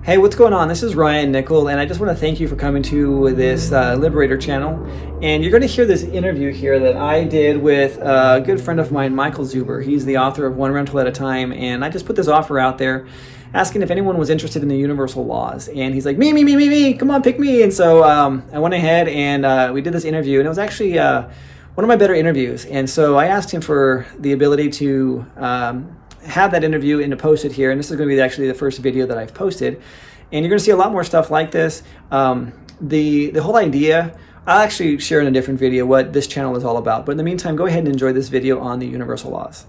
Hey, what's going on? This is Ryan Nickel, and I just want to thank you for coming to this Liberator channel. And you're going to hear this interview here that I did with a good friend of mine, Michael Zuber. He's the author of One Rental at a Time, and I just put this offer out there asking if anyone was interested in the universal laws. And he's like, me, come on, pick me. And so I went ahead and we did this interview, and it was actually one of my better interviews. And so I asked him for the ability to have that interview and to post it here. And this is going to be actually the first video that I've posted. And you're going to see a lot more stuff like this. The whole idea, I'll actually share in a different video what this channel is all about. But in the meantime, go ahead and enjoy this video on the universal laws.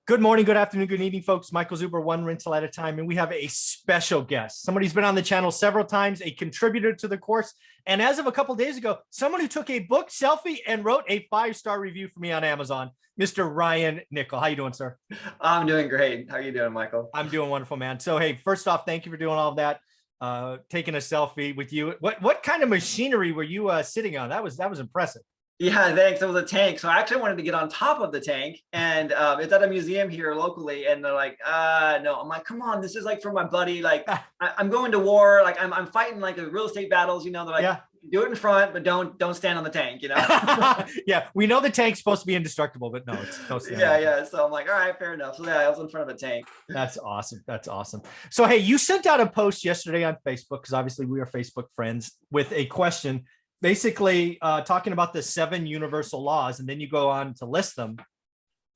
Good morning, good afternoon, good evening, folks. Michael Zuber, One Rental at a Time, and we have a special guest. Somebody who's been on the channel several times, a contributor to the course, and as of a couple of days ago, someone who took a book selfie and wrote a 5-star review for me on Amazon, Mr. Ryan Nickel. How you doing, sir? I'm doing great. How are you doing, Michael? I'm doing wonderful, man. So, hey, first off, thank you for doing all of that. Taking a selfie with you. What kind of machinery were you sitting on? That was impressive. Yeah, thanks. It was a tank. So I actually wanted to get on top of the tank, and it's at a museum here locally. And they're like, no. I'm like, come on, this is like for my buddy. Like, I'm going to war. Like, I'm fighting like a real estate battles. You know, they're like, yeah, do it in front, but don't stand on the tank. You know. Yeah, we know the tank's supposed to be indestructible, but no, it's don't stand. Yeah. So I'm like, all right, fair enough. So yeah, I was in front of a tank. That's awesome. That's awesome. So hey, you sent out a post yesterday on Facebook, because obviously we are Facebook friends, with a question, basically talking about the 7 universal laws, and then you go on to list them,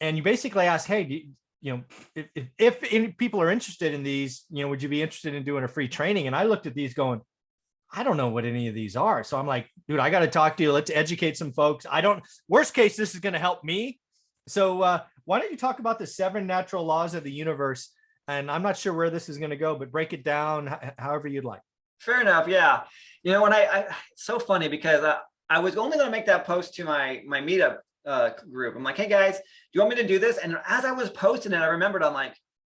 and you basically ask, hey, if people are interested in these, would you be interested in doing a free training? And I looked at these going, I don't know what any of these are. So I'm like, dude, I got to talk to you. Let's educate some folks. Worst case, this is going to help me. So why don't you talk about the 7 natural laws of the universe? And I'm not sure where this is going to go, but break it down however you'd like. Fair enough. Yeah. When it's so funny because I was only going to make that post to my meetup group. I'm like, hey guys, do you want me to do this? And as I was posting it, I remembered, I'm like,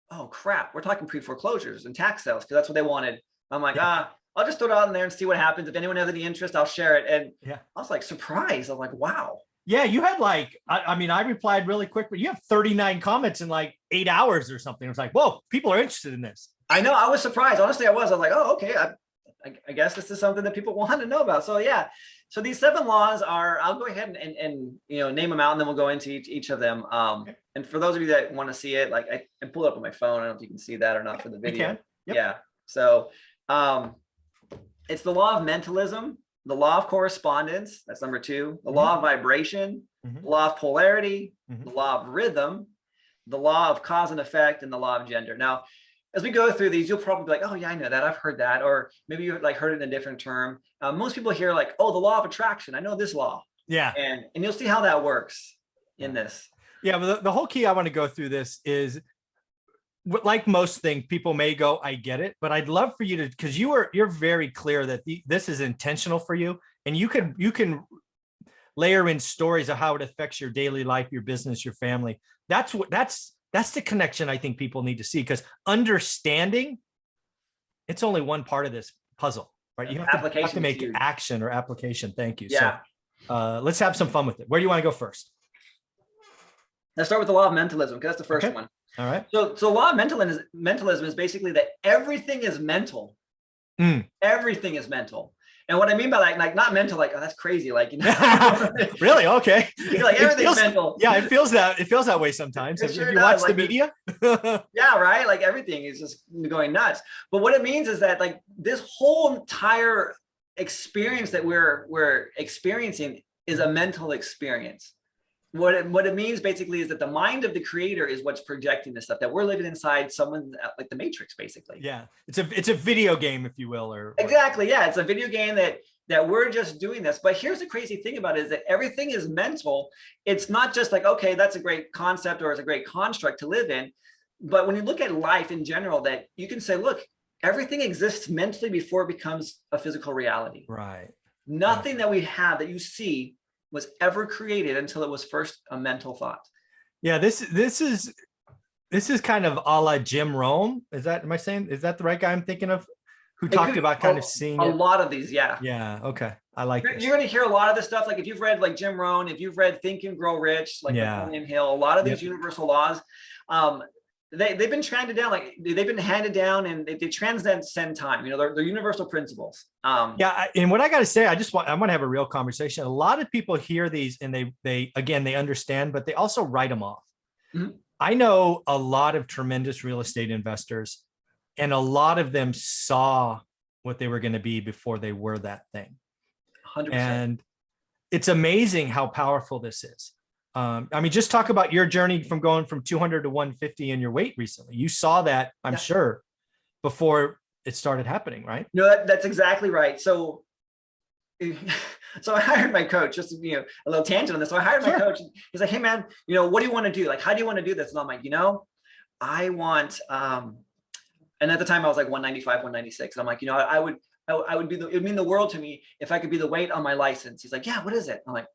oh crap, we're talking pre-foreclosures and tax sales, because that's what they wanted. I'm like, I'll just throw it out in there and see what happens. If anyone has any interest, I'll share it. And yeah, I was like surprised. I'm like, wow. Yeah, you had like, I replied really quick, but you have 39 comments in like 8 hours or something. It was like, whoa, people are interested in this. I know. I was surprised. Honestly, I was like, oh, okay. I guess this is something that people want to know about. So yeah, so these 7 laws are, I'll go ahead and name them out, and then we'll go into each of them. Okay. And for those of you that want to see it, like I pulled it up on my phone. I don't know if you can see that or not for the video. Yep. Yeah. So it's the law of mentalism, the law of correspondence. That's number 2. The law of vibration, the law of polarity, the law of rhythm, the law of cause and effect, and the law of gender. Now, as we go through these, you'll probably be like, oh yeah, I know that. I've heard that. Or maybe you like heard it in a different term. Most people hear like, oh, the law of attraction. I know this law. Yeah. And you'll see how that works in this. Yeah. But the whole key I want to go through this is, like most things, people may go, I get it, but I'd love for you to, because you're very clear that this is intentional for you, and you can layer in stories of how it affects your daily life, your business, your family. That's the connection I think people need to see, because understanding, it's only one part of this puzzle, right? You have to make action or application. Thank you. Yeah. So let's have some fun with it. Where do you want to go first? Let's start with the law of mentalism, because that's the first one. All right. So law of mentalism is basically that everything is mental. Everything is mental. And what I mean by that, like not mental, like, oh, that's crazy. Like, really? Okay. You're like, everything's mental. Yeah, it feels that way sometimes. If you watch the media. Yeah, right. Like everything is just going nuts. But what it means is that like this whole entire experience that we're experiencing is a mental experience. What it means basically is that the mind of the creator is what's projecting this stuff, that we're living inside someone like the Matrix, basically. Yeah, it's a video game, if you will, or exactly. Yeah, it's a video game that we're just doing this. But here's the crazy thing about it, is that everything is mental. It's not just like, okay, that's a great concept or it's a great construct to live in. But when you look at life in general, that you can say, look, everything exists mentally before it becomes a physical reality. Right. Nothing that we have that you see was ever created until it was first a mental thought. Yeah, this is kind of a la Jim Rome. Is that the right guy I'm thinking of? who talked about kind of seeing a it. lot of these. Yeah. Yeah. Okay. I like this. You're going to hear a lot of this stuff. Like if you've read like Jim Rohn, if you've read Think and Grow Rich, like Napoleon Hill, a lot of these universal laws, they've been handed down, like they've been handed down, and they transcend time. You know, they're universal principles. And what I got to say, I want to have a real conversation. A lot of people hear these and they understand, but they also write them off. Mm-hmm. I know a lot of tremendous real estate investors, and a lot of them saw what they were going to be before they were that thing. 100%. And it's amazing how powerful this is. I mean, just talk about your journey from going from 200 to 150 in your weight recently. You saw that, I'm sure, before it started happening, right? No, that's exactly right. So I hired my coach, just, you know, a little tangent on this. So I hired my coach. He's like, hey man, you know, what do you want to do? Like, how do you want to do this? And I'm like, you know, I want, and at the time I was like 195, 196. And I'm like, you know, it would mean the world to me if I could be the weight on my license. He's like, yeah, what is it? I'm like,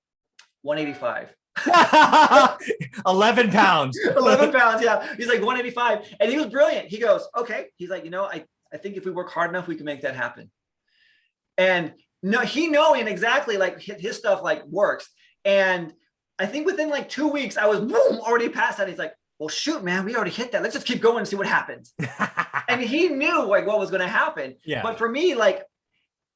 185. 11 pounds. 11 pounds. Yeah. He's like 185. And he was brilliant. He goes, okay. He's like, you know, I think if we work hard enough, we can make that happen. And no, he knowing exactly like his stuff like works. And I think within like 2 weeks, I was already past that. He's like, well, shoot, man, we already hit that. Let's just keep going and see what happens. And he knew like what was going to happen. Yeah. But for me, like,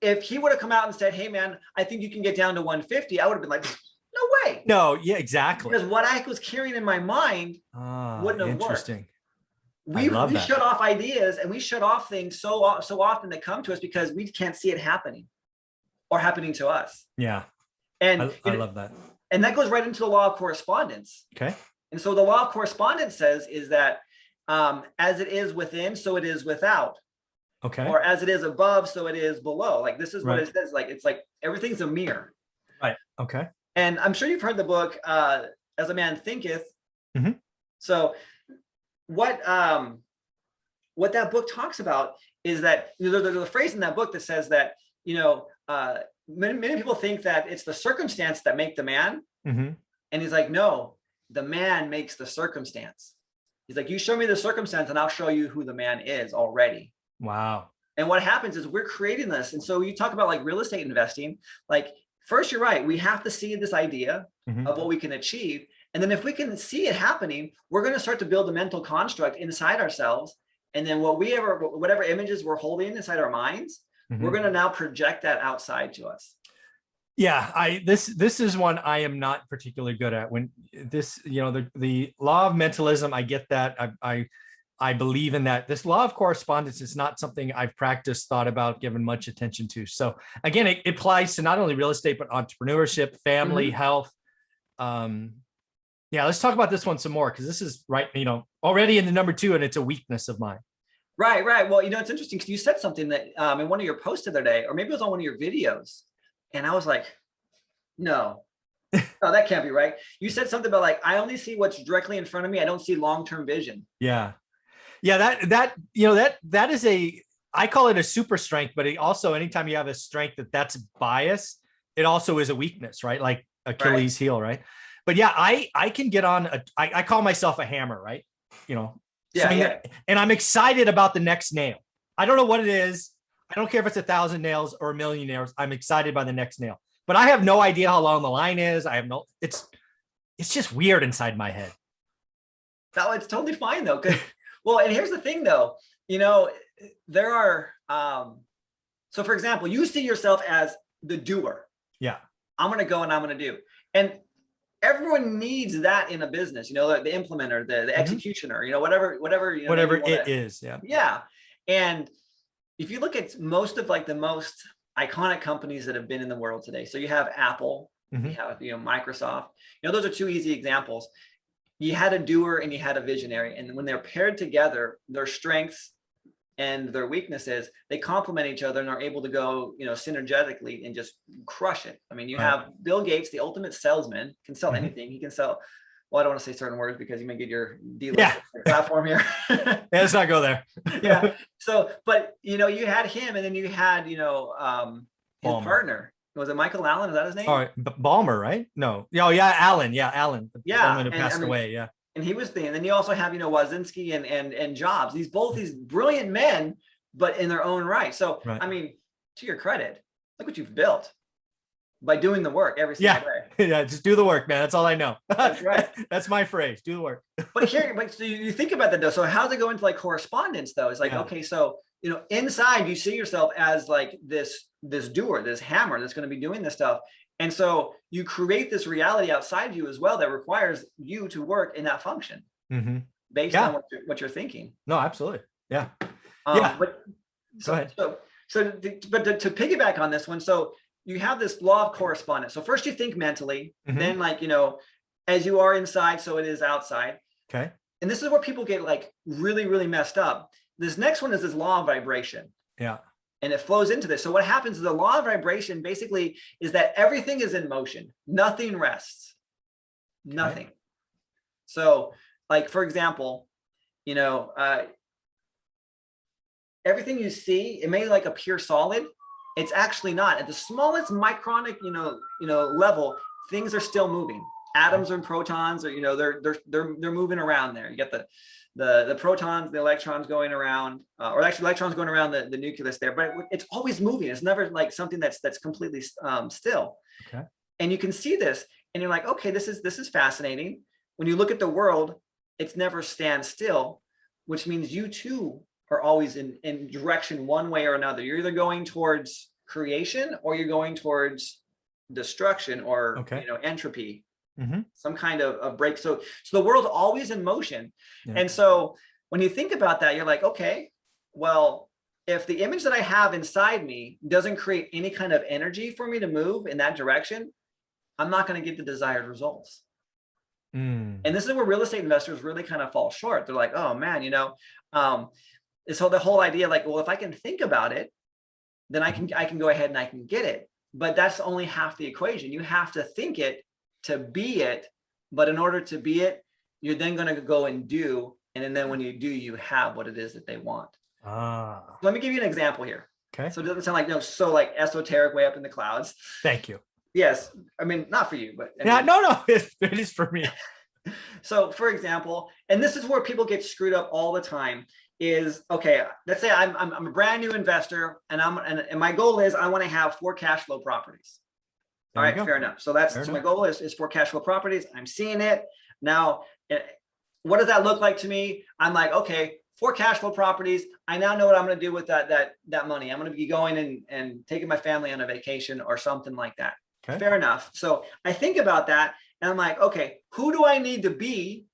if he would have come out and said, hey, man, I think you can get down to 150, I would have been like, no way. No, yeah, exactly. Because what I was carrying in my mind wouldn't have interesting. worked. We shut off ideas, and we shut off things so often that come to us because we can't see it happening or happening to us. Yeah. And I love that. And that goes right into the law of correspondence. Okay. And so the law of correspondence says is that as it is within, so it is without. Okay. Or as it is above, so it is below. Like this is what it says. Like it's like everything's a mirror. Right. Okay. And I'm sure you've heard the book As a Man Thinketh. Mm-hmm. So what that book talks about is that there's a phrase in that book that says that, you know, many people think that it's the circumstance that make the man. Mm-hmm. And he's like, no, the man makes the circumstance. He's like, you show me the circumstance and I'll show you who the man is already. Wow. And what happens is we're creating this. And so you talk about like real estate investing, like first, you're right. We have to see this idea of what we can achieve. And then if we can see it happening, we're going to start to build a mental construct inside ourselves. And then whatever images we're holding inside our minds, we're going to now project that outside to us. Yeah, this is one I am not particularly good at. When this, you know, the law of mentalism, I get that. I believe in that. This law of correspondence is not something I've practiced, thought about, given much attention to. So again, it applies to not only real estate, but entrepreneurship, family, health. Yeah, let's talk about this one some more, because this is right, you know, already in the number 2, and it's a weakness of mine. Right. Well, you know, it's interesting because you said something that in one of your posts the other day, or maybe it was on one of your videos. And I was like, no, that can't be right. You said something about like, I only see what's directly in front of me. I don't see long-term vision. Yeah. Yeah. That, you know, that is I call it a super strength, but it also, anytime you have a strength that's bias, it also is a weakness, right? Like Achilles heel, right? But yeah, I can get on, I call myself a hammer, right? You know, and I'm excited about the next nail. I don't know what it is. I don't care if it's 1,000 nails or 1,000,000 nails. I'm excited by the next nail, but I have no idea how long the line is. It's just weird inside my head. No, it's totally fine though. Well, and here's the thing though, you know, there are, so for example, you see yourself as the doer. Yeah. I'm going to go and I'm going to do. And everyone needs that in a business, you know, the implementer, the executioner, you know, whatever, you know, whatever it is. Yeah. Yeah. And if you look at most of like the most iconic companies that have been in the world today, so you have Apple, you have, you know, Microsoft, you know, those are 2 easy examples. You had a doer and you had a visionary, and when they're paired together, their strengths and their weaknesses, they complement each other and are able to go, you know, synergetically and just crush it. I mean, you have Bill Gates, the ultimate salesman, can sell anything. He can sell, well, I don't want to say certain words because you may get your dealer platform here. Yeah, let's not go there. Yeah. So, but you know, you had him, and then you had, you know, his partner. Was it Michael Allen? Is that his name? Oh, Balmer, right? No. Oh, yeah, Allen. Yeah, Allen. Yeah. The woman who passed away. Yeah. And he was the, and then you also have, you know, Wazinski and Jobs. These brilliant men, but in their own right. So, Right. I mean, to your credit, look what you've built by doing the work every single day. Yeah, just do the work, man. That's all I know. That's right. That's my phrase. Do the work. But here, but so you think about that though. So how does it go into like correspondence though? It's like, Yeah. okay, so inside you see yourself as like this doer, this hammer that's going to be doing this stuff. And so you create this reality outside you as well that requires you to work in that function based on what you're thinking. No, absolutely. Yeah. But go ahead. But to piggyback on this one, so you have this law of correspondence. So first you think mentally, then like, as you are inside, so it is outside. Okay. And this is where people get like really, really messed up. This next one is this law of vibration. Yeah. And it flows into this. So what happens is the law of vibration basically is that everything is in motion. Nothing rests. Nothing. Okay. So like, for example, everything you see, it may like appear solid. It's actually not. At the smallest micronic, level, things are still moving. Atoms and protons are, they're moving around there. You get the protons, the electrons going around, or actually electrons going around the nucleus there, but it's always moving. It's never like something that's completely still. Okay. And you can see this and you're like, okay, this is fascinating. When you look at the world, it's never stand still, which means you too are always in direction one way or another. You're either going towards creation or you're going towards destruction or entropy. Some kind of break. So the world's always in motion. Yeah. And so when you think about that, you're like, okay, well, if the image that I have inside me doesn't create any kind of energy for me to move in that direction, I'm not going to get the desired results. And this is where real estate investors really kind of fall short. They're like, oh man, so the whole idea, like, well, if I can think about it, then I can go ahead and I can get it. But that's only half the equation. You have to think it to be it, but in order to be it, you're then going to go and do, and then when you do, you have what it is that they want. Let me give you an example here. Okay. So it doesn't sound like so like esoteric way up in the clouds. Thank you. Yes, I mean not for you, but no, it is for me. So for example, and this is where people get screwed up all the time. Is okay. Let's say I'm a brand new investor, and my goal is I want to have 4 cash flow properties. All right, fair enough. So my goal is 4 cash flow properties. I'm seeing it now. What does that look like to me? I'm like, okay, 4 cash flow properties. I now know what I'm going to do with that money. I'm going to be going and taking my family on a vacation or something like that. Okay. Fair enough. So I think about that, and I'm like, okay, who do I need to be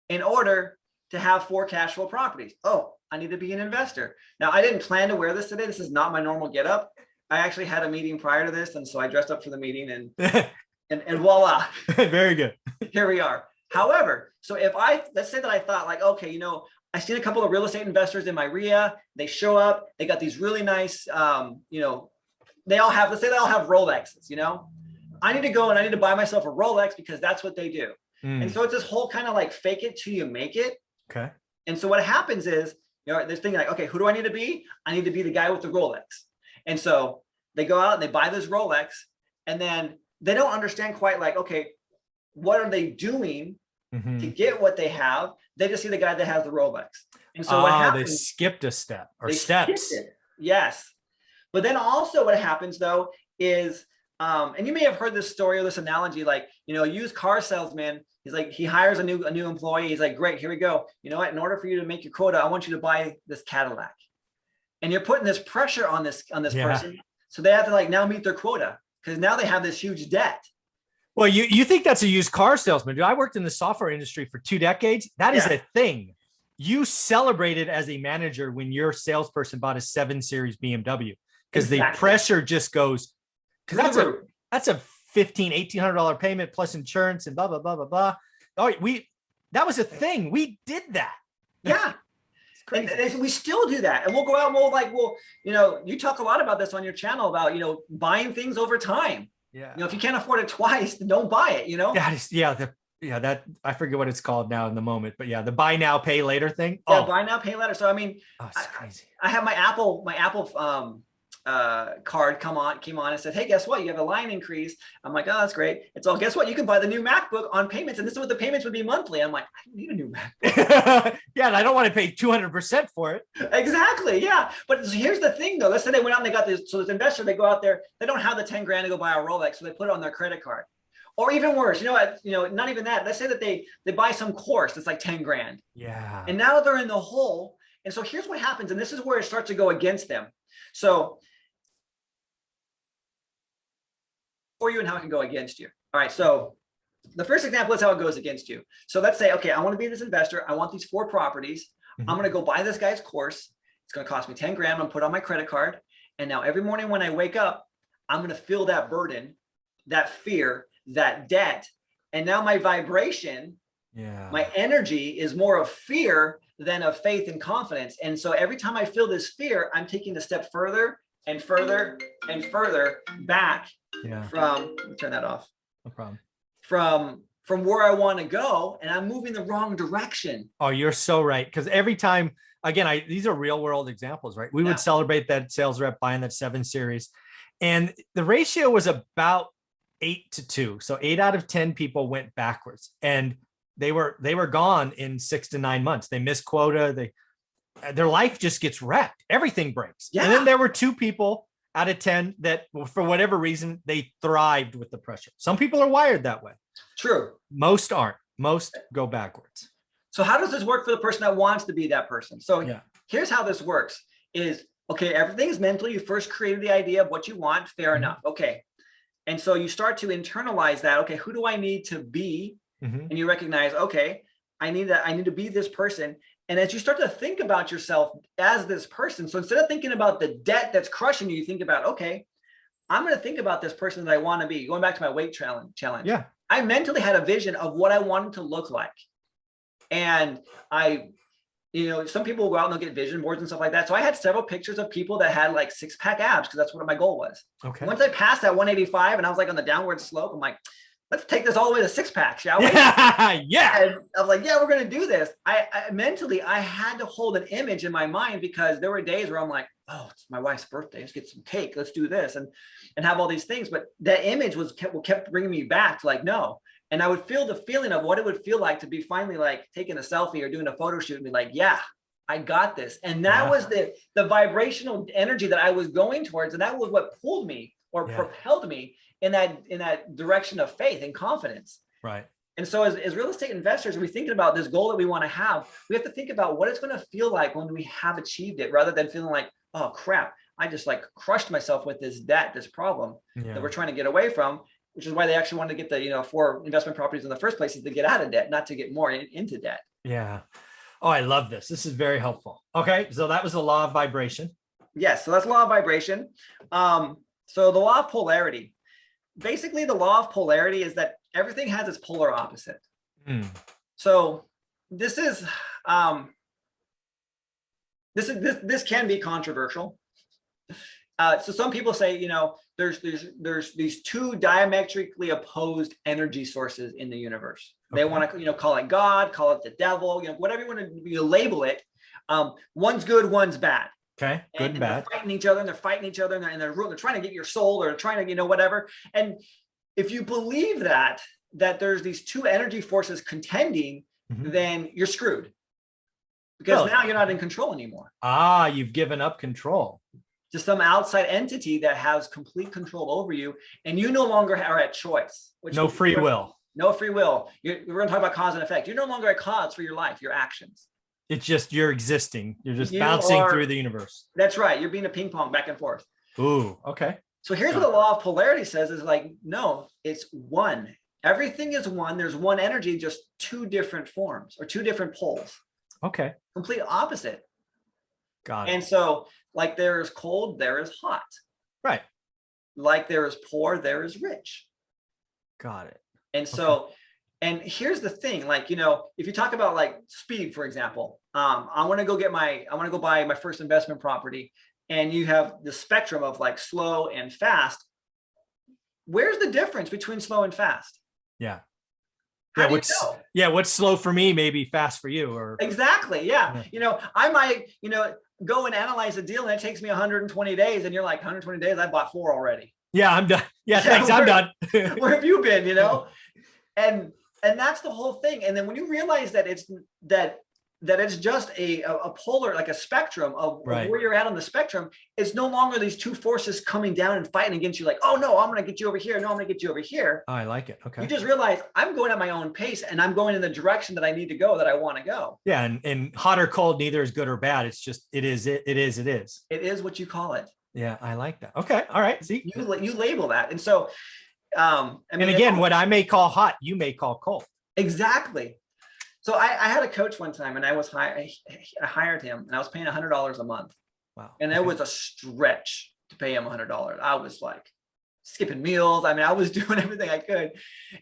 in order to have 4 cash flow properties? Oh, I need to be an investor. Now, I didn't plan to wear this today. This is not my normal getup. I actually had a meeting prior to this, and so I dressed up for the meeting, and voila. Very good. Here we are. However, so let's say that I thought like, okay, I seen a couple of real estate investors in my RIA. They show up. They got these really nice, they all have Rolexes. I need to go and I need to buy myself a Rolex because that's what they do. And so it's this whole kind of like fake it till you make it. Okay. And so what happens is, they're thinking like, okay, who do I need to be? I need to be the guy with the Rolex. And so they go out and they buy this Rolex, and then they don't understand quite like, okay, what are they doing to get what they have? They just see the guy that has the Rolex. And so what happens? They skipped a step or steps. Yes. But then also what happens though is, and you may have heard this story or this analogy, like, a used car salesman, he's like, he hires a new employee. He's like, great, here we go. You know what? In order for you to make your quota, I want you to buy this Cadillac. And you're putting this pressure on this person. So they have to like now meet their quota because now they have this huge debt. Well, you think that's a used car salesman. Dude, I worked in the software industry for 2 decades. That is a thing. You celebrated as a manager when your salesperson bought a 7 Series BMW because the pressure just goes, because that's a $1,500-$1,800 payment plus insurance and blah, blah, blah, blah, blah. All right, that was a thing. We did that. Yeah. And we still do that, and we'll go out and you talk a lot about this on your channel about buying things over time. Yeah. If you can't afford it twice, then don't buy it. That I forget what it's called now in the moment, but the buy now pay later thing. Yeah, buy now pay later. So I mean, it's crazy. I have my Apple card came on and said, hey, guess what? You have a line increase. I'm like, oh, that's great. It's all, guess what? You can buy the new MacBook on payments. And this is what the payments would be monthly. I'm like, I don't need a new MacBook. Yeah, and I don't want to pay 200% for it. Exactly. Yeah. But here's the thing, though. Let's say they went out and they got this. So this investor, they go out there, they don't have the 10 grand to go buy a Rolex. So they put it on their credit card. Or even worse, you know what? Not even that. Let's say that they buy some course that's like 10 grand. Yeah. And now they're in the hole. And so here's what happens. And this is where it starts to go against them. So for you and how it can go against you. All right. So the first example is how it goes against you. So let's say, okay, I want to be this investor. I want these 4 properties. I'm going to go buy this guy's course. It's going to cost me 10 grand. I'm going to put it on my credit card. And now every morning when I wake up, I'm going to feel that burden, that fear, that debt. And now my vibration, my energy is more of fear than of faith and confidence. And so every time I feel this fear, I'm taking a step further and further and further back from, let me turn that off. No problem. From where I want to go, and I'm moving the wrong direction. Oh, you're so right. Because every time, again, these are real world examples, right? We would celebrate that sales rep buying that 7 series. And the ratio was about 8-2. So 8 out of 10 people went backwards, and they were gone in 6 to 9 months. They missed quota. Their life just gets wrecked. Everything breaks. Yeah. And then there were 2 people out of 10 that, for whatever reason, they thrived with the pressure. Some people are wired that way. True. Most aren't. Most go backwards. So how does this work for the person that wants to be that person? So here's how this works is, okay, everything is mental. You first created the idea of what you want. Fair enough. Okay. And so you start to internalize that. Okay, who do I need to be? And you recognize, okay, I need to be this person. And as you start to think about yourself as this person, so instead of thinking about the debt that's crushing you, you think about, okay, I'm going to think about this person that I want to be. Going back to my weight challenge. Yeah. I mentally had a vision of what I wanted to look like. And some people go out and they'll get vision boards and stuff like that. So I had several pictures of people that had like 6-pack abs, because that's what my goal was. Okay. Once I passed that 185 and I was like on the downward slope, I'm like, let's take this all the way to 6-pack, shall we? Yeah. And I was like, yeah, we're going to do this. I mentally, I had to hold an image in my mind, because there were days where I'm like, oh, it's my wife's birthday. Let's get some cake. Let's do this and have all these things. But that image kept bringing me back to like, no. And I would feel the feeling of what it would feel like to be finally like taking a selfie or doing a photo shoot and be like, yeah, I got this. And that was the vibrational energy that I was going towards. And that was what pulled me or propelled me in that direction of faith and confidence. Right. And so as real estate investors, we're thinking about this goal that we want to have. We have to think about what it's going to feel like when we have achieved it, rather than feeling like, oh crap, I just like crushed myself with this debt, this problem that we're trying to get away from, which is why they actually wanted to get the, 4 investment properties in the first place, is to get out of debt, not to get more into debt. Yeah. Oh, I love this. This is very helpful. Okay. So that was the law of vibration. Yes. So that's law of vibration. So the law of polarity, basically the law of polarity is that everything has its polar opposite. So this can be controversial. So some people say, there's these 2 diametrically opposed energy sources in the universe. They want to, call it God, call it the devil, whatever you want to label it. One's good, one's bad. Okay, good and bad. They're fighting each other, and they're fighting each other, and they're trying to get your soul, or trying to, whatever. And if you believe that there's these 2 energy forces contending, then you're screwed, because now you're not in control anymore. You've given up control to some outside entity that has complete control over you, and you no longer are at choice. No free will. No free will. We're going to talk about cause and effect. You're no longer at cause for your life, your actions. It's just you're existing. You're just bouncing through the universe. That's right. You're being a ping pong back and forth. Ooh, okay. So here's what the law of polarity says is like, no, it's one. Everything is one. There's one energy, just 2 different forms or 2 different poles. Okay. Complete opposite. Got it. And so like there is cold, there is hot. Right. Like there is poor, there is rich. Got it. And so, and here's the thing, like, if you talk about like speed, for example, I want to go buy my first investment property, and you have the spectrum of like slow and fast. Where's the difference between slow and fast? Yeah. How do you know? What's slow for me may be fast for you, or exactly. Yeah. I might, go and analyze a deal and it takes me 120 days, and you're like, 120 days, I bought 4 already. Yeah, I'm done. Yeah, thanks. I'm done. Where have you been? You know, and that's the whole thing. And then when you realize that it's just a polar, like a spectrum of Right. where you're at on the spectrum, it's no longer these two forces coming down and fighting against you. Like, oh no, I'm going to get you over here. No, I'm going to get you over here. Oh, I like it. Okay. You just realize I'm going at my own pace, and I'm going in the direction that I need to go, that I want to go. Yeah, and hot or cold, neither is good or bad. It's just it is. It is what you call it. Yeah, I like that. Okay, all right. See, you label that, and so, I mean, and again, what I may call hot, you may call cold. Exactly. So I had a coach one time, and I hired him, and I was paying $100 a month. Wow. And it was a stretch to pay him $100. I was like skipping meals. I mean, I was doing everything I could.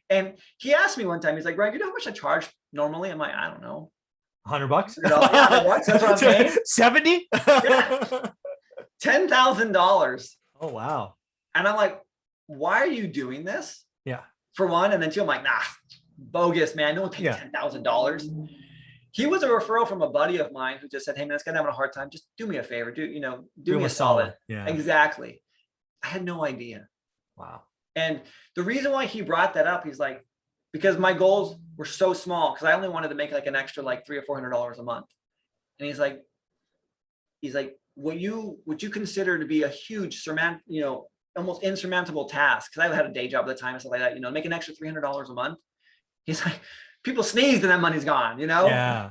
And he asked me one time, he's like, Brian, you know how much I charge normally? I'm like, I don't know. $100? Yeah, $100. That's what I'm paying. 70? Yeah. $10,000. Oh, wow. And I'm like, why are you doing this? Yeah. For one. And then two, I'm like, nah, bogus, man. No one pays $10,000. He was a referral from a buddy of mine who just said, hey, man, this guy's having a hard time. Just do me a favor. Do me a solid. Yeah. Exactly. I had no idea. Wow. And the reason why he brought that up, he's like, because my goals were so small, because I only wanted to make like an extra like $300 or $400 a month. And he's like, what you consider to be a huge almost insurmountable task, because I had a day job at the time and stuff like that, make an extra $300 a month. He's like, people sneeze and that money's gone, Yeah.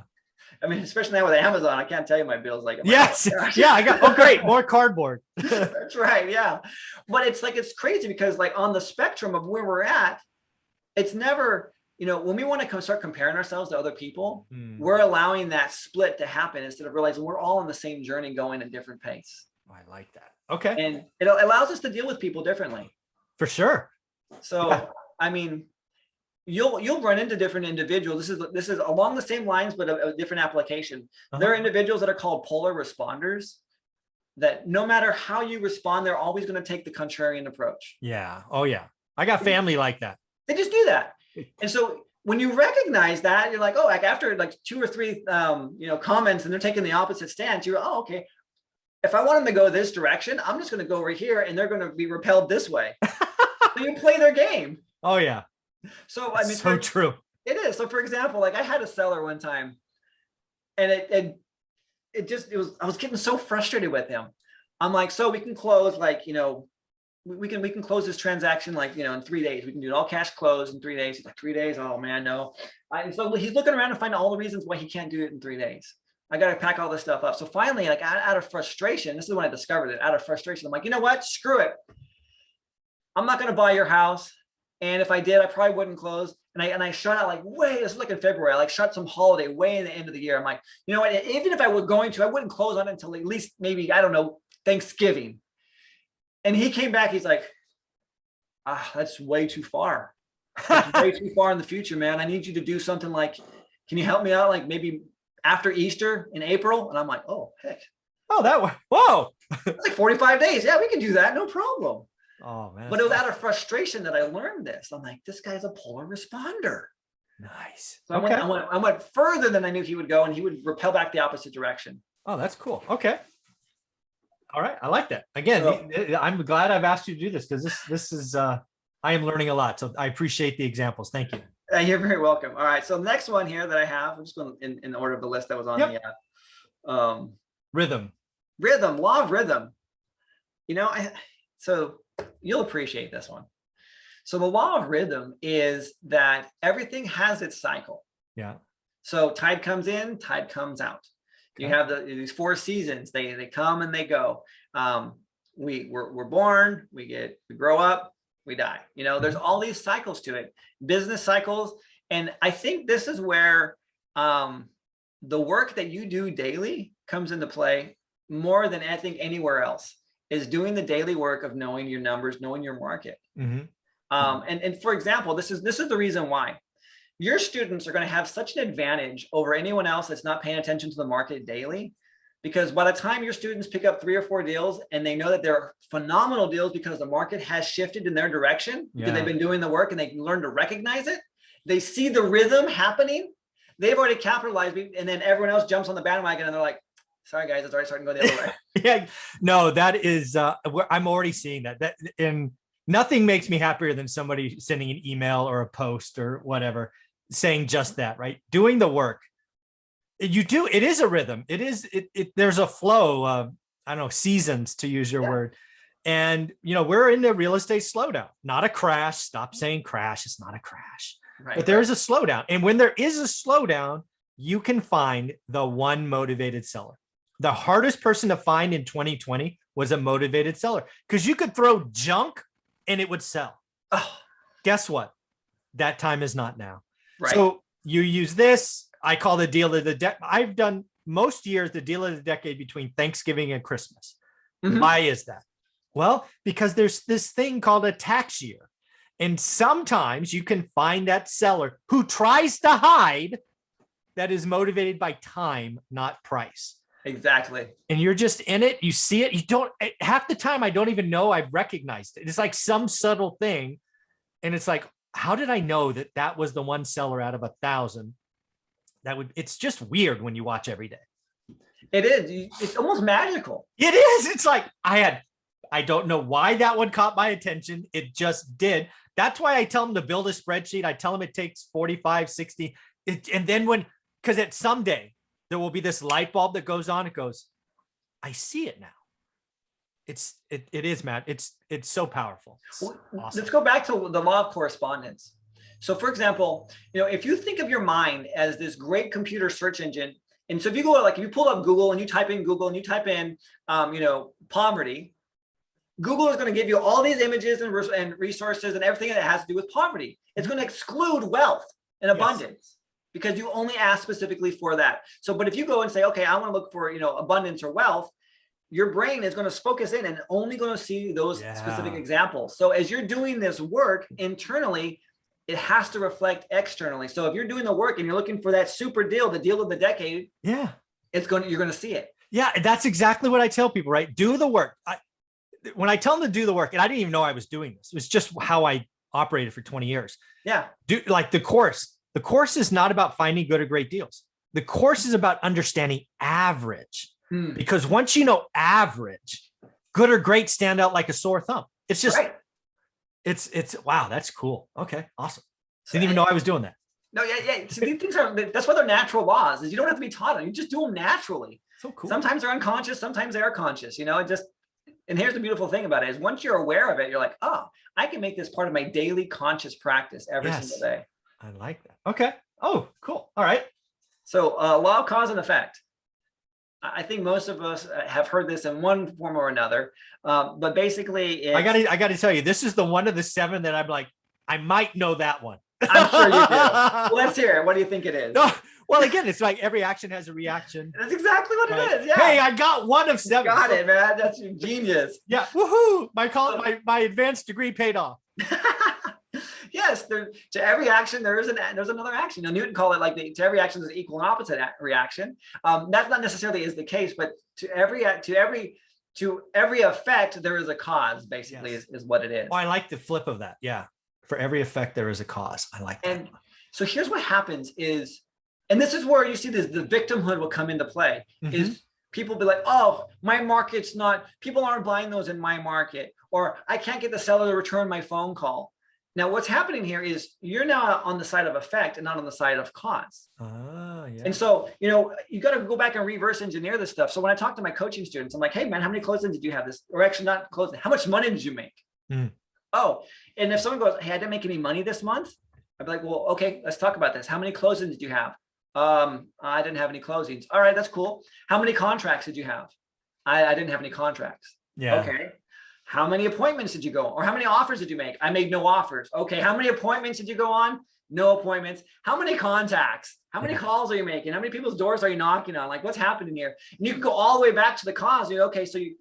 I mean, especially now with Amazon, I can't tell you my bills. Like, yes. Yeah. I got, great. More cardboard. That's right. Yeah. But it's crazy because like on the spectrum of where we're at, it's never, when we want to start comparing ourselves to other people, we're allowing that split to happen instead of realizing we're all on the same journey going at different pace. I like that. Okay. And it allows us to deal with people differently. For sure. So, yeah. I mean, you'll run into different individuals. This is along the same lines, but a different application. There are individuals that are called polar responders, that no matter how you respond, they're always going to take the contrarian approach. Yeah. Oh yeah. I got family like that. They just do that. And so when you recognize that, you're like, oh, like after like 2 or 3, comments, and they're taking the opposite stance, you're, oh, okay. If I want them to go this direction, I'm just going to go over here, and they're going to be repelled this way. So you play their game. Oh yeah. So I mean, so true. It is. So for example, like I had a seller one time, and I was getting so frustrated with him. I'm like, so we can close like, we can close this transaction like, in 3 days. We can do an all cash close in 3 days. He's like, 3 days? Oh man, no. And so he's looking around to find all the reasons why he can't do it in 3 days. I got to pack all this stuff up. So finally, like out of frustration, this is when I discovered it. Out of frustration, I'm like, you know what? Screw it. I'm not going to buy your house. And if I did, I probably wouldn't close. And I shut out like this was like in February. I like shut some holiday way in the end of the year. I'm like, you know what? Even if I were going to, I wouldn't close on it until at least maybe, I don't know, Thanksgiving. And he came back. He's like, that's way too far. That's way too far in the future, man. I need you to do something like, can you help me out? Like maybe after Easter in April. And I'm like, oh, heck. Oh, that way. Whoa. It's like 45 days. Yeah, we can do that. No problem. Oh man. But it was out of frustration that I learned this. I'm like, this guy's a polar responder. Nice. So I went further than I knew he would go, and he would repel back the opposite direction. Oh, that's cool. Okay. All right. I like that. Again, I'm glad I've asked you to do this, because this is I am learning a lot. So I appreciate the examples. Thank you. You're very welcome. All right. So the next one here that I have, I'm just going in the order of the list that was on the rhythm. Law of rhythm. So you'll appreciate this one. So the law of rhythm is that everything has its cycle. Yeah. So tide comes in, tide comes out. Okay. You have these 4 seasons. They come and they go. We're born, we grow up, we die. There's all these cycles to it, business cycles. And I think this is where the work that you do daily comes into play more than I think anywhere else, is doing the daily work of knowing your numbers, knowing your market. Mm-hmm. And for example, this is the reason why your students are going to have such an advantage over anyone else that's not paying attention to the market daily. Because by the time your students pick up 3 or 4 deals, and they know that they're phenomenal deals because the market has shifted in their direction, because they've been doing the work and they learn to recognize it, they see the rhythm happening, they've already capitalized, and then everyone else jumps on the bandwagon and they're like, Sorry, guys, it's already starting to go the other way. Yeah, no, that is, I'm already seeing that. And nothing makes me happier than somebody sending an email or a post or whatever saying just that, right? Doing the work. It is a rhythm. There's a flow of, I don't know, seasons, to use your word. And, we're in the real estate slowdown, not a crash. Stop saying crash. It's not a crash, but there is a slowdown. And when there is a slowdown, you can find the one motivated seller. The hardest person to find in 2020 was a motivated seller, because you could throw junk and it would sell. Oh. Guess what? That time is not now. Right. So you use this. I call the deal of the decade. I've done most years the deal of the decade between Thanksgiving and Christmas. Mm-hmm. Why is that? Well, because there's this thing called a tax year. And sometimes you can find that seller who tries to hide, that is motivated by time, not price. Exactly. And you're just in it. You see it. You don't, half the time, I don't even know I've recognized it. It's like some subtle thing. And it's like, how did I know that was the one seller out of 1,000? It's just weird when you watch every day. It is. It's almost magical. It is. It's like, I don't know why that one caught my attention. It just did. That's why I tell them to build a spreadsheet. I tell them it takes 45, 60. And then because at someday there will be this light bulb that goes on. It goes, I see it now. It is, Matt. It's so powerful. It's awesome. Let's go back to the law of correspondence. So for example, if you think of your mind as this great computer search engine, and so if you go, like if you pull up Google and you type in Google and you type in, poverty, Google is going to give you all these images and resources and everything that has to do with poverty. It's going to exclude wealth and abundance because you only ask specifically for that. So, but if you go and say, okay, I want to look for, abundance or wealth, your brain is going to focus in and only going to see those specific examples. So as you're doing this work internally, it has to reflect externally. So if you're doing the work and you're looking for that super deal, the deal of the decade, you're going to see it. Yeah, that's exactly what I tell people, right? Do the work. When I tell them to do the work, and I didn't even know I was doing this, it was just how I operated for 20 years. Yeah. Do like the course. The course is not about finding good or great deals. The course is about understanding average. Because once you know average, good or great stand out like a sore thumb. It's just, it's wow, that's cool. Okay, awesome. Didn't even know I was doing that. No, yeah. So these things that's why they're natural laws. Is you don't have to be taught them. You just do them naturally. So cool. Sometimes they're unconscious. Sometimes they are conscious. And here's the beautiful thing about it is once you're aware of it, you're like, oh, I can make this part of my daily conscious practice every single day. I like that. Okay. Oh, cool. All right. So law of cause and effect. I think most of us have heard this in one form or another, but basically, I got to tell you, this is the one of the 7 that I'm like, I might know that one. I'm sure you do. Well, let's hear it. What do you think it is? No, well, again, it's like every action has a reaction. That's exactly what it is. Yeah. Hey, I got 1 of 7. You got it, man. That's genius. Yeah. Woohoo! My advanced degree paid off. Yes, to every action there's another action. Newton called it like to every action there's equal and opposite reaction. That's not necessarily is the case, but to every effect there is a cause. Basically, is what it is. Oh, I like the flip of that. Yeah, for every effect there is a cause. I like that. And so here's what happens is, and this is where you see the victimhood will come into play. Is people be like, oh, my market's not. People aren't buying those in my market, or I can't get the seller to return my phone call. Now, what's happening here is you're now on the side of effect and not on the side of cause. And so, you got to go back and reverse engineer this stuff. So when I talk to my coaching students, I'm like, hey, man, how many closings did you have this? Or actually not closing. How much money did you make? Oh, and if someone goes, hey, I didn't make any money this month. I'd be like, well, okay, let's talk about this. How many closings did you have? I didn't have any closings. All right, that's cool. How many contracts did you have? I didn't have any contracts. Yeah. Okay. How many appointments did you go on? Or how many offers did you make? I made no offers. Okay. How many appointments did you go on? No appointments. How many contacts? How many calls are you making? How many people's doors are you knocking on? Like, what's happening here? And you can go all the way back to the cause. Okay, so you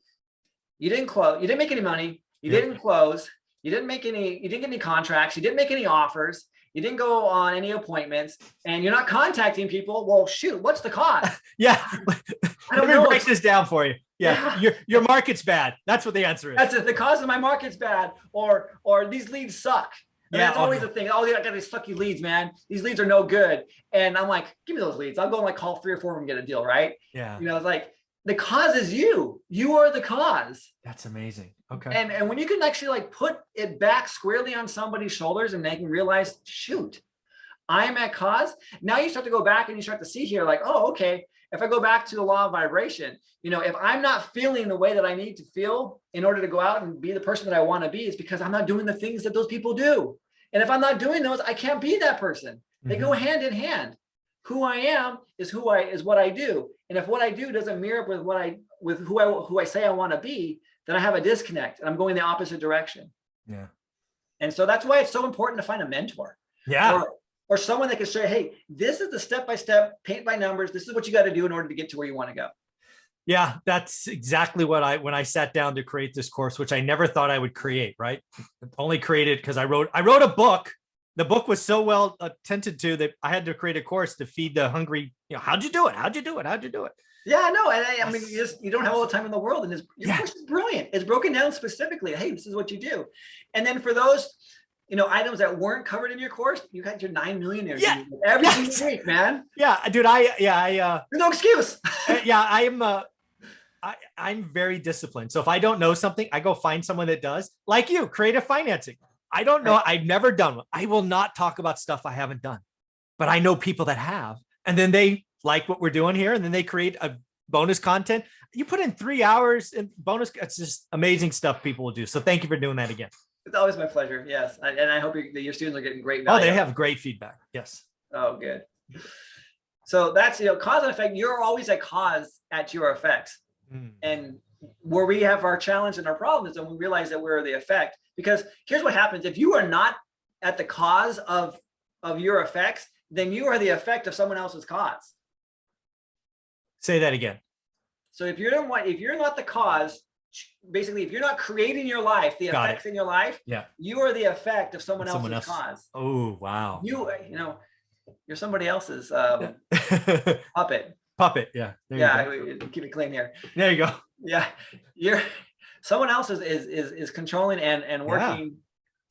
didn't close. You didn't make any money. You didn't close. You didn't get any contracts. You didn't make any offers. You didn't go on any appointments, and you're not contacting people. Well, shoot, what's the cause? Yeah. Let me break this down for you. Yeah. Your market's bad. That's what the answer is. That's it. The cause of my market's bad, or these leads suck. And that's always the thing. Oh, I got these sucky leads, man. These leads are no good. And I'm like, give me those leads. I'll go and call 3 or 4 of them and get a deal, right? Yeah. It's like, The cause is you. You are the cause. That's amazing. Okay. And when you can actually like put it back squarely on somebody's shoulders and they can realize, shoot, I am at cause. Now you start to go back and you start to see here like, oh, okay. If I go back to the law of vibration, you know, if I'm not feeling the way that I need to feel in order to go out and be the person that I want to be, it's because I'm not doing the things that those people do. And if I'm not doing those, I can't be that person. They go hand in hand. Who I am is what I do. And if what I do doesn't mirror up with who I say I want to be, then I have a disconnect and I'm going the opposite direction. Yeah. And so that's why it's so important to find a mentor. Yeah. Or someone that can say, hey, this is the step-by-step, paint by numbers. This is what you got to do in order to get to where you want to go. Yeah, that's exactly what when I sat down to create this course, which I never thought I would create, right? Only created because I wrote a book. The book was so well attended to that I had to create a course to feed the hungry. You know, how'd you do it? How'd you do it? How'd you do it? Yeah, no, and I mean, you don't have all the time in the world, and your course is brilliant. It's broken down specifically. Hey, this is what you do, and then for those, you know, items that weren't covered in your course, you got your 9 millionaires every single week, man. Yeah, dude. There's no excuse. I'm very disciplined. So if I don't know something, I go find someone that does. Like you, creative financing. I don't know. I've never done one. I will not talk about stuff I haven't done, but I know people that have, and then they like what we're doing here, and then they create a bonus content. You put in 3 hours in bonus. It's just amazing stuff people will do. So thank you for doing that again. It's always my pleasure. Yes. And I hope that your students are getting great value. Oh, they have great feedback. Yes. Oh, good. So that's, you know, cause and effect. You're always a cause at your effects. And where we have our challenge and our problems, and we realize that we're the effect. Because here's what happens. If you are not at the cause of your effects, then you are the effect of someone else's cause. Say that again. So if you're not the cause, basically, if you're not creating your life, the effects in your life, you are the effect of someone else's cause. Oh, wow. You know, you're somebody else's puppet. Puppet. Yeah. Keep it clean here. There you go. Yeah. Someone else is controlling and working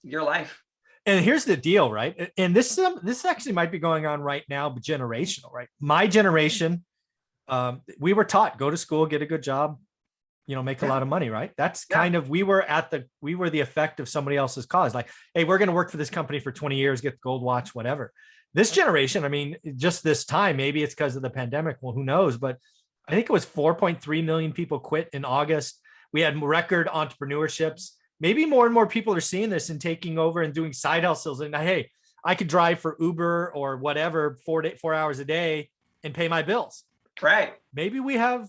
your life. And here's the deal, right? And this actually might be going on right now, but generational, right? My generation, we were taught, go to school, get a good job, you know, make a lot of money, right? That's kind of, we were the effect of somebody else's cause. Like, hey, we're going to work for this company for 20 years, get the gold watch, whatever. This generation, I mean, just this time, maybe it's because of the pandemic. Well, who knows? But I think it was 4.3 million people quit in August. We had record entrepreneurships. Maybe more and more people are seeing this and taking over and doing side hustles. And hey, I could drive for Uber or whatever 4 hours a day and pay my bills. Right. Maybe we have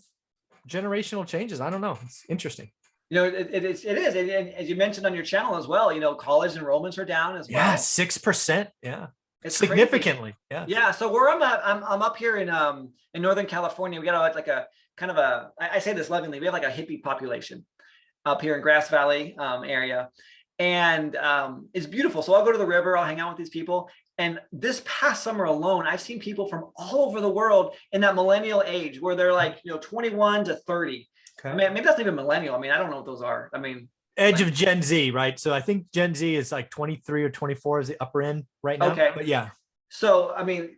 generational changes. I don't know. It's interesting. You know, it is. And as you mentioned on your channel as well, you know, college enrollments are down as well. Yeah, 6%. Yeah. It's significantly. Crazy. Yeah. So where I'm up here in Northern California. We got like a kind of I say this lovingly, we have like a hippie population up here in Grass Valley area. And it's beautiful. So I'll go to the river, I'll hang out with these people. And this past summer alone, I've seen people from all over the world in that millennial age where they're like, you know, 21 to 30. Okay. I mean, maybe that's not even millennial. I mean, I don't know what those are. I mean, edge of Gen Z, right? So I think Gen Z is like 23 or 24 is the upper end right now. Okay. But yeah. So, I mean,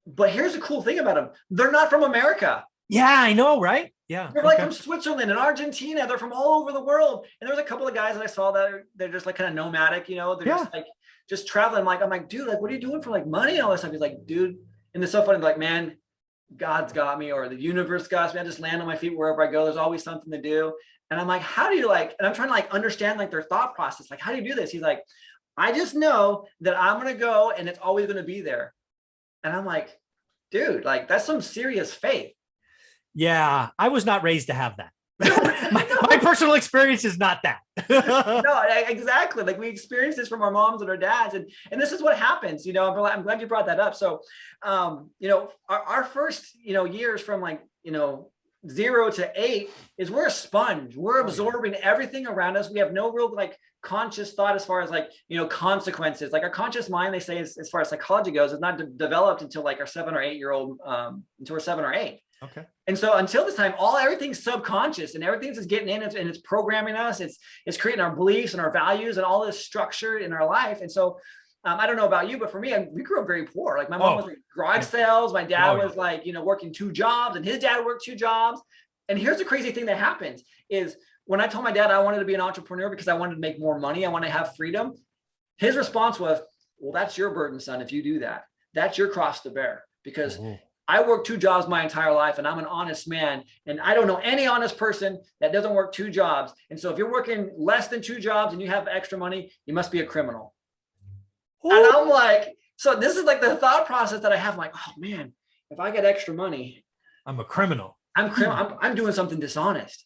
but here's the cool thing about them. They're not from America. Yeah, I know, right? Yeah. They're like from Switzerland and Argentina. They're from all over the world. And there was a couple of guys that I saw that they're just like kind of nomadic, you know, they're just traveling. I'm like, dude, like, what are you doing for like money and all this stuff? He's like, dude, and it's so funny. Like, man, God's got me, or the universe got me. I just land on my feet wherever I go. There's always something to do. And I'm like, how do you like, and I'm trying to like understand like their thought process. Like, how do you do this? He's like, I just know that I'm going to go and it's always going to be there. And I'm like, dude, like that's some serious faith. Yeah. I was not raised to have that. my personal experience is not that. No, exactly. Like we experienced this from our moms and our dads. And this is what happens, you know, I'm glad you brought that up. So, you know, our first, you know, years from like, you know, 0 to 8 is we're a sponge. We're absorbing everything around us. We have no real like conscious thought as far as like, you know, consequences. Like our conscious mind, they say as far as psychology goes, is not developed until like our 7 or 8 year old, until we're 7 or 8. Okay. And so until this time, everything's subconscious and everything's just getting in and it's programming us. It's creating our beliefs and our values and all this structure in our life. And so I don't know about you, but for me, we grew up very poor. Like my mom was like garage sales. My dad was like, you know, working 2 jobs and his dad worked 2 jobs. And here's the crazy thing that happens is when I told my dad I wanted to be an entrepreneur because I wanted to make more money, I want to have freedom, his response was, well, that's your burden, son. If you do that, that's your cross to bear, because I worked 2 jobs my entire life and I'm an honest man. And I don't know any honest person that doesn't work 2 jobs. And so if you're working less than 2 jobs and you have extra money, you must be a criminal. Ooh. And I'm like, so this is like the thought process that I have, like, oh man, if I get extra money, I'm a criminal. I'm doing something dishonest.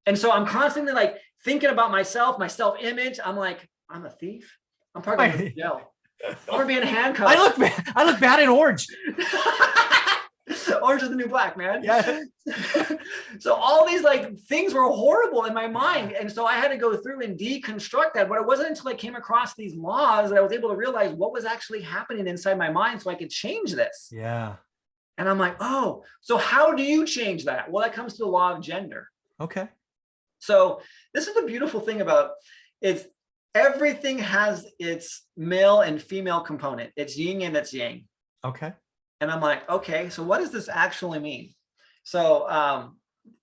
And so I'm constantly like thinking about myself, my self-image. I'm like, I'm a thief. I'm probably going to jail. I'm gonna be in handcuffs. I look bad in orange. Orange is the new black, man. Yeah. So all these like things were horrible in my mind. And so I had to go through and deconstruct that. But it wasn't until I came across these laws that I was able to realize what was actually happening inside my mind so I could change this. Yeah. And I'm like, oh, so how do you change that? Well, that comes to the law of gender. Okay. So this is the beautiful thing about it's everything has its male and female component. It's yin and it's yang. Okay. And I'm like, okay, so what does this actually mean? So,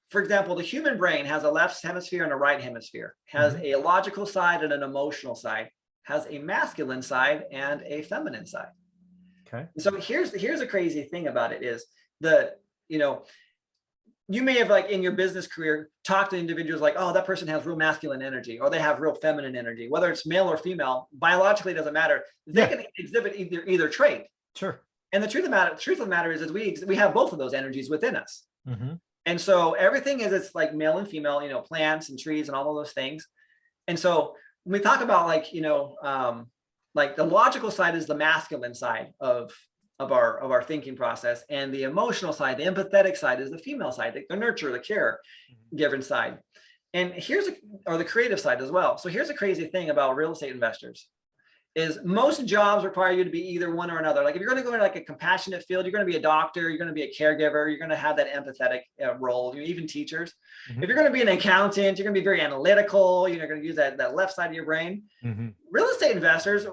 for example, the human brain has a left hemisphere and a right hemisphere, has a logical side and an emotional side, has a masculine side and a feminine side. Okay. So here's the crazy thing about it is you may have like in your business career talked to individuals like, oh, that person has real masculine energy or they have real feminine energy, whether it's male or female, biologically, it doesn't matter. They can exhibit either trait. Sure. And the truth of the matter is we have both of those energies within us. And so everything is, it's like male and female, plants and trees and all of those things. And so when we talk about like the logical side is the masculine side of our thinking process, and the emotional side, the empathetic side, is the female side, the nurture, the care given side. And or the creative side as well. So here's the crazy thing about real estate investors is most jobs require you to be either one or another. Like if you're going to go into like a compassionate field, you're going to be a doctor, you're going to be a caregiver, you're going to have that empathetic role, even teachers. If you're going to be an accountant, you're going to be very analytical, you're going to use that left side of your brain. Real estate investors,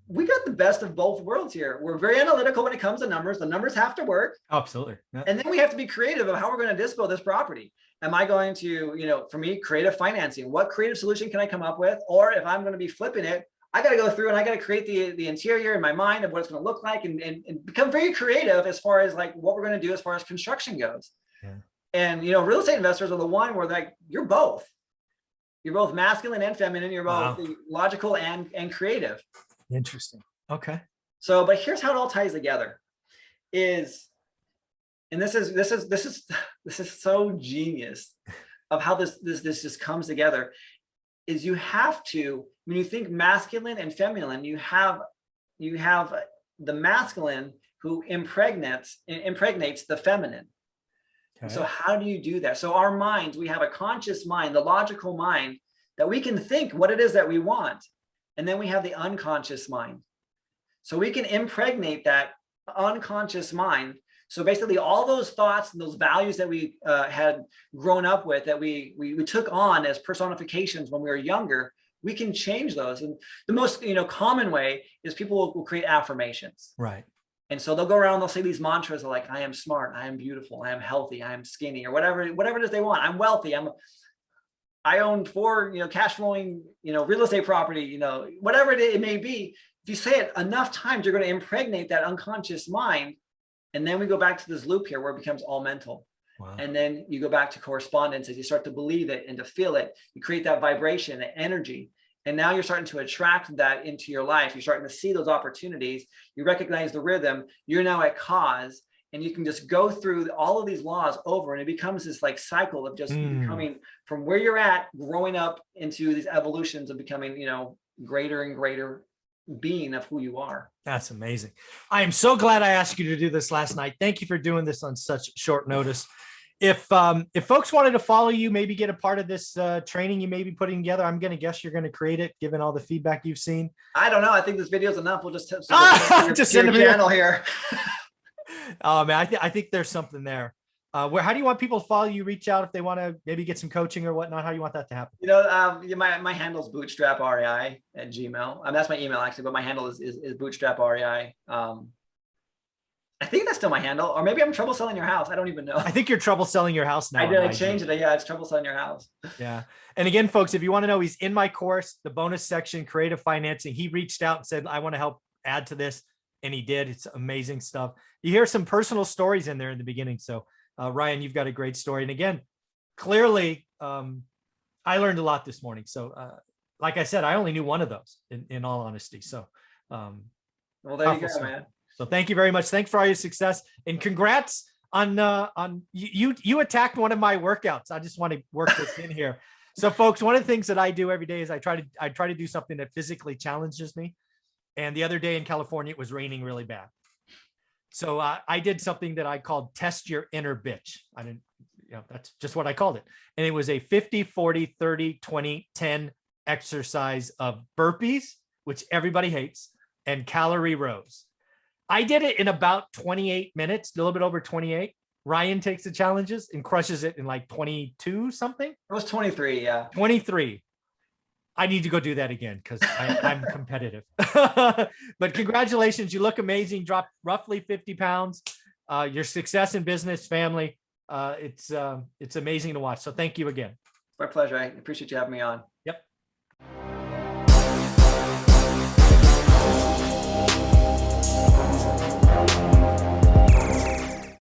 we got the best of both worlds here. We're very analytical when it comes to numbers. The numbers have to work. Absolutely. Yeah. And then we have to be creative of how we're going to dispo this property. Am I going to, for me, creative financing? What creative solution can I come up with? Or if I'm going to be flipping it, I got to go through and I got to create the interior in my mind of what it's going to look like and become very creative as far as like what we're going to do as far as construction goes. Yeah. And, real estate investors are the one where like, you're both masculine and feminine. You're both logical and creative. Interesting. Okay. So, but here's how it all ties together and this is so genius of how this just comes together is you have to, when you think masculine and feminine, you have the masculine who impregnates the feminine. Okay. So how do you do that? So our minds, we have a conscious mind, the logical mind that we can think what it is that we want. And then we have the unconscious mind. So we can impregnate that unconscious mind. So basically all those thoughts and those values that we had grown up with, that we took on as personifications when we were younger, we can change those. And the most common way is people will create affirmations. Right. And so they'll go around, they'll say these mantras like, I am smart, I am beautiful, I am healthy, I am skinny, or whatever it is they want. I'm wealthy, I own 4 cash flowing real estate property, whatever it may be. If you say it enough times, you're going to impregnate that unconscious mind. And then we go back to this loop here where it becomes all mental. Wow. And then you go back to correspondence as you start to believe it and to feel it. You create that vibration, that energy. And now you're starting to attract that into your life. You're starting to see those opportunities. You recognize the rhythm. You're now at cause. And you can just go through all of these laws over, and it becomes this like cycle of just becoming from where you're at, growing up into these evolutions of becoming, greater and greater being of who you are. That's amazing. I am so glad I asked you to do this last night. Thank you for doing this on such short notice. If folks wanted to follow you, maybe get a part of this training you may be putting together, I'm going to guess you're going to create it, given all the feedback you've seen. I don't know. I think this video is enough. We'll just send your channel here. Oh man, I think there's something there. How do you want people to follow you, reach out if they want to maybe get some coaching or whatnot? How do you want that to happen? My handle is bootstraprei@gmail. That's my email actually, but my handle is bootstraprei. I think that's still my handle, or maybe I'm trouble selling your house. I don't even know. I think you're trouble selling your house now. I did. I changed it. Yeah, it's trouble selling your house. Yeah. And again, folks, if you want to know, he's in my course, the bonus section, creative financing. He reached out and said, I want to help add to this. And he did. It's amazing stuff. You hear some personal stories in there in the beginning. So Ryan, you've got a great story. And again, clearly, I learned a lot this morning. So like I said, I only knew one of those in all honesty. So well, there you go, stuff. man. So thank you very much. Thanks for all your success, and congrats on you attacked one of my workouts. I just want to work this in here. So folks, one of the things that I do every day is I try to do something that physically challenges me. And the other day in California, it was raining really bad. So I did something that I called test your inner bitch. I didn't, that's just what I called it. And it was a 50, 40, 30, 20, 10 exercise of burpees, which everybody hates, and calorie rows. I did it in about 28 minutes, a little bit over 28. Ryan takes the challenges and crushes it in like 22 something. It was 23. Yeah. 23. I need to go do that again because I'm competitive. But congratulations. You look amazing. Dropped roughly 50 pounds. Your success in business, family. It's amazing to watch. So thank you again. My pleasure. I appreciate you having me on.